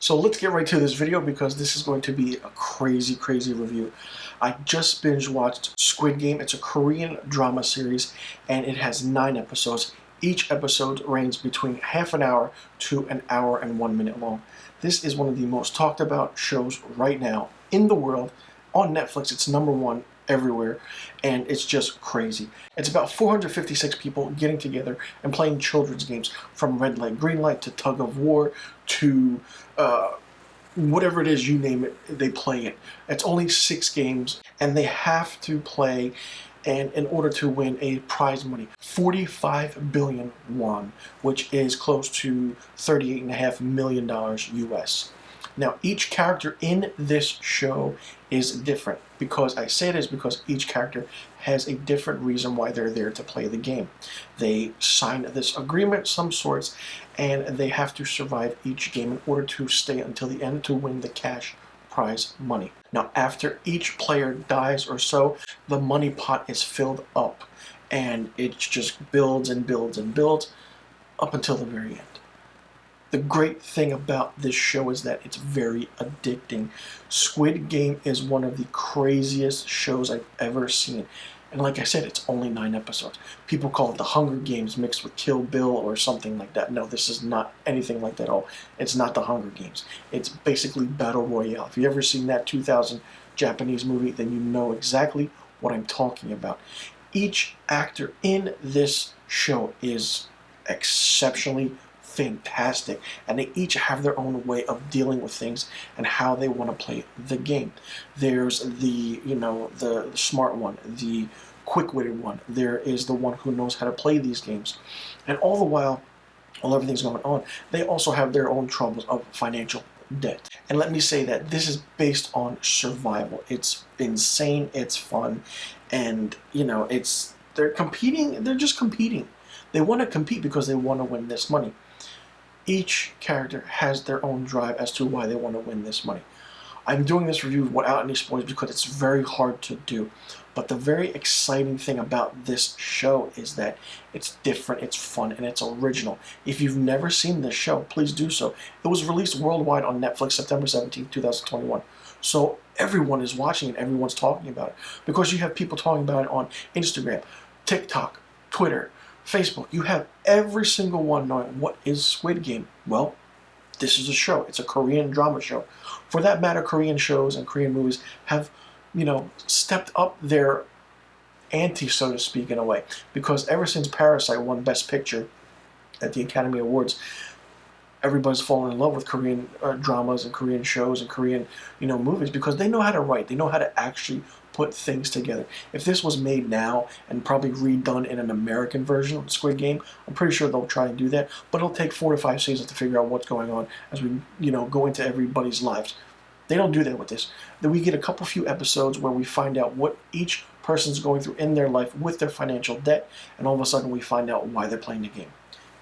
So let's get right to this video because this is going to be a crazy review. I just binge watched Squid Game. It's a Korean drama series and it has 9 episodes. Each episode ranges between half an hour to an hour and 1 minute long. This is one of the most talked about shows right now in the world. On Netflix, it's #1 everywhere, and it's just crazy. It's about 456 people getting together and playing children's games, from red light, green light, to tug of war, to whatever it is, you name it, they play it. It's only 6 games, and they have to play, and in order to win a prize money, 45 billion won, which is close to $38.5 million US. Now, each character in this show is different. Because I say this because each character has a different reason why they're there to play the game. They sign this agreement, some sorts, and they have to survive each game in order to stay until the end to win the cash prize money. Now, after each player dies or so, the money pot is filled up, and it just builds and builds and builds up until the very end. The great thing about this show is that it's very addicting. Squid Game is one of the craziest shows I've ever seen. And like I said, it's only 9 episodes. People call it the Hunger Games mixed with Kill Bill or something like that. No, this is not anything like that at all. It's not the Hunger Games. It's basically Battle Royale. If you've ever seen that 2000 Japanese movie, then you know exactly what I'm talking about. Each actor in this show is exceptionally fantastic, and they each have their own way of dealing with things and how they want to play the game. There's the smart one, the quick-witted one. There is the one who knows how to play these games, and all the while everything's going on, they also have their own troubles of financial debt. And let me say that this is based on survival. It's insane, it's fun, and they're competing. They're just competing. They want to compete because they want to win this money. Each character has their own drive as to why they want to win this money. I'm doing this review without any spoilers because it's very hard to do. But the very exciting thing about this show is that it's different, it's fun, and it's original. If you've never seen this show, please do so. It was released worldwide on Netflix September 17, 2021. So everyone is watching it, everyone's talking about it. Because you have people talking about it on Instagram, TikTok, Twitter, Facebook. You have every single one knowing what is Squid Game. Well, this is a show. It's a Korean drama show. For that matter, Korean shows and Korean movies have, stepped up their ante, so to speak, in a way. Because ever since Parasite won Best Picture at the Academy Awards, everybody's fallen in love with Korean dramas and Korean shows and Korean, movies, because they know how to write. They know how to actually put things together. If this was made now and probably redone in an American version of Squid Game, I'm pretty sure they'll try and do that, but it'll take 4 to 5 seasons to figure out what's going on as we, go into everybody's lives. They don't do that with this. Then we get a few episodes where we find out what each person's going through in their life with their financial debt, and all of a sudden we find out why they're playing the game.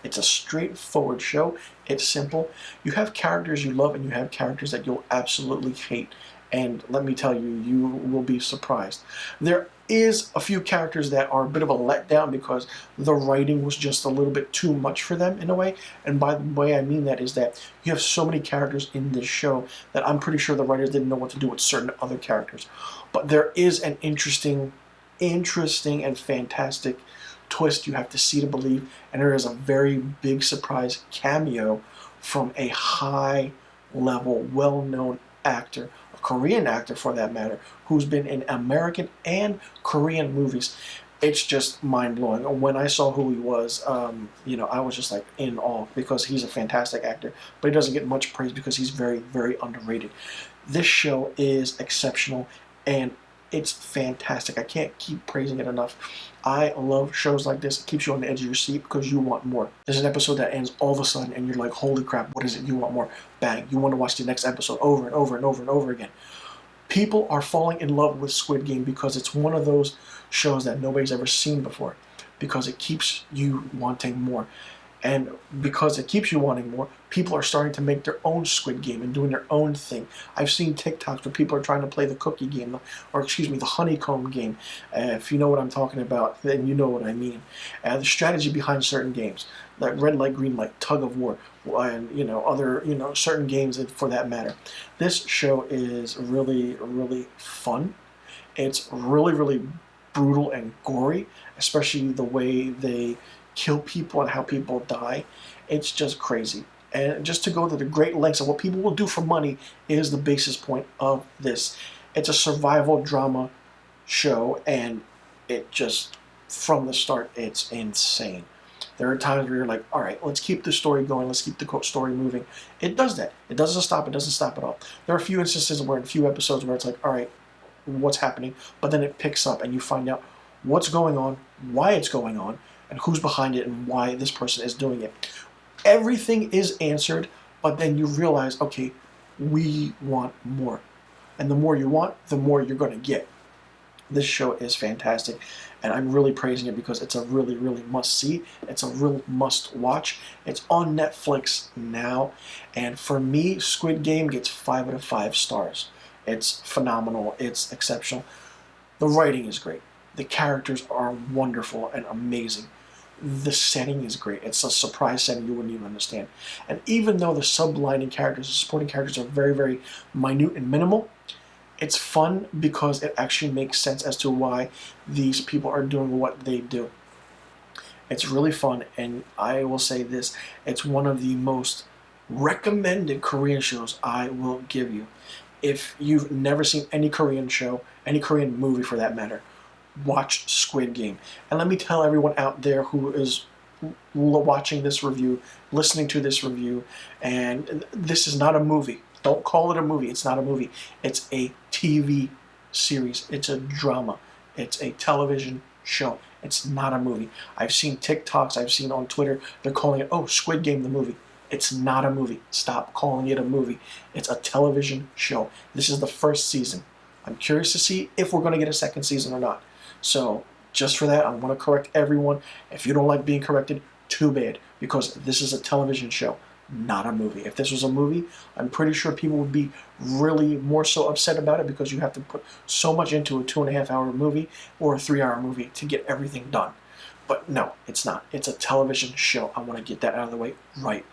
It's a straightforward show. It's simple. You have characters you love and you have characters that you'll absolutely hate. And let me tell you, you will be surprised. There is a few characters that are a bit of a letdown because the writing was just a little bit too much for them in a way. And by the way I mean that is that you have so many characters in this show that I'm pretty sure the writers didn't know what to do with certain other characters. But there is an interesting and fantastic twist you have to see to believe, and there is a very big surprise cameo from a high-level, well-known actor, a Korean actor for that matter, who's been in American and Korean movies. It's just mind-blowing. When I saw who he was, I was just like in awe because he's a fantastic actor, but he doesn't get much praise because he's very, very underrated. This show is exceptional, and it's fantastic. I can't keep praising it enough. I love shows like this. It keeps you on the edge of your seat because you want more. There's an episode that ends all of a sudden and you're like, holy crap, what is it? You want more. Bang. You want to watch the next episode over and over and over and over again. People are falling in love with Squid Game because it's one of those shows that nobody's ever seen before, because it keeps you wanting more. And because it keeps you wanting more, people are starting to make their own Squid Game and doing their own thing. I've seen TikToks where people are trying to play the cookie game, or excuse me, the honeycomb game. If you know what I'm talking about, then you know what I mean. The strategy behind certain games, like red light, green light, tug of war, and other certain games for that matter. This show is really, really fun. It's really, really brutal and gory, especially the way they kill people and how people die. It's just crazy. And just to go to the great lengths of what people will do for money is the basis point of this. It's a survival drama show, and it just, from the start, it's insane. There are times where you're like, all right, let's keep the story going, let's keep the story moving. It does that. It doesn't stop at all. There are a few instances where, in a few episodes, where it's like, all right, what's happening? But then it picks up and you find out what's going on, why it's going on, and who's behind it and why this person is doing it. Everything is answered, but then you realize, okay, we want more. And the more you want, the more you're going to get. This show is fantastic, and I'm really praising it because it's a really, really must-see. It's a real must-watch. It's on Netflix now, and for me, Squid Game gets 5 out of 5 stars. It's phenomenal. It's exceptional. The writing is great. The characters are wonderful and amazing. The setting is great. It's a surprise setting you wouldn't even understand. And even though the sublining characters, the supporting characters are very, very minute and minimal, it's fun because it actually makes sense as to why these people are doing what they do. It's really fun, and I will say this, it's one of the most recommended Korean shows I will give you. If you've never seen any Korean show, any Korean movie for that matter, watch Squid Game. And let me tell everyone out there who is watching this review, listening to this review, and this is not a movie. Don't call it a movie. It's not a movie. It's a TV series. It's a drama. It's a television show. It's not a movie. I've seen TikToks, I've seen on Twitter, they're calling it, oh, Squid Game the movie. It's not a movie. Stop calling it a movie. It's a television show. This is the first season. I'm curious to see if we're going to get a second season or not. So just for that, I want to correct everyone. If you don't like being corrected, too bad, because this is a television show, not a movie. If this was a movie, I'm pretty sure people would be really more so upset about it because you have to put so much into a 2.5-hour movie or a 3-hour movie to get everything done. But no, it's not. It's a television show. I want to get that out of the way right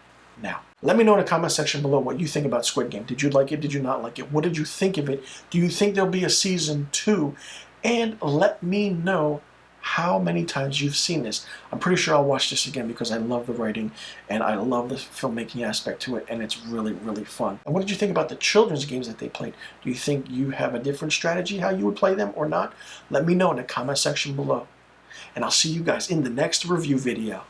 now. Let me know in the comment section below what you think about Squid Game. Did you like it? Did you not like it? What did you think of it? Do you think there'll be a season 2? And let me know how many times you've seen this. I'm pretty sure I'll watch this again because I love the writing and I love the filmmaking aspect to it, and it's really, really fun. And what did you think about the children's games that they played? Do you think you have a different strategy how you would play them or not? Let me know in the comment section below. And I'll see you guys in the next review video.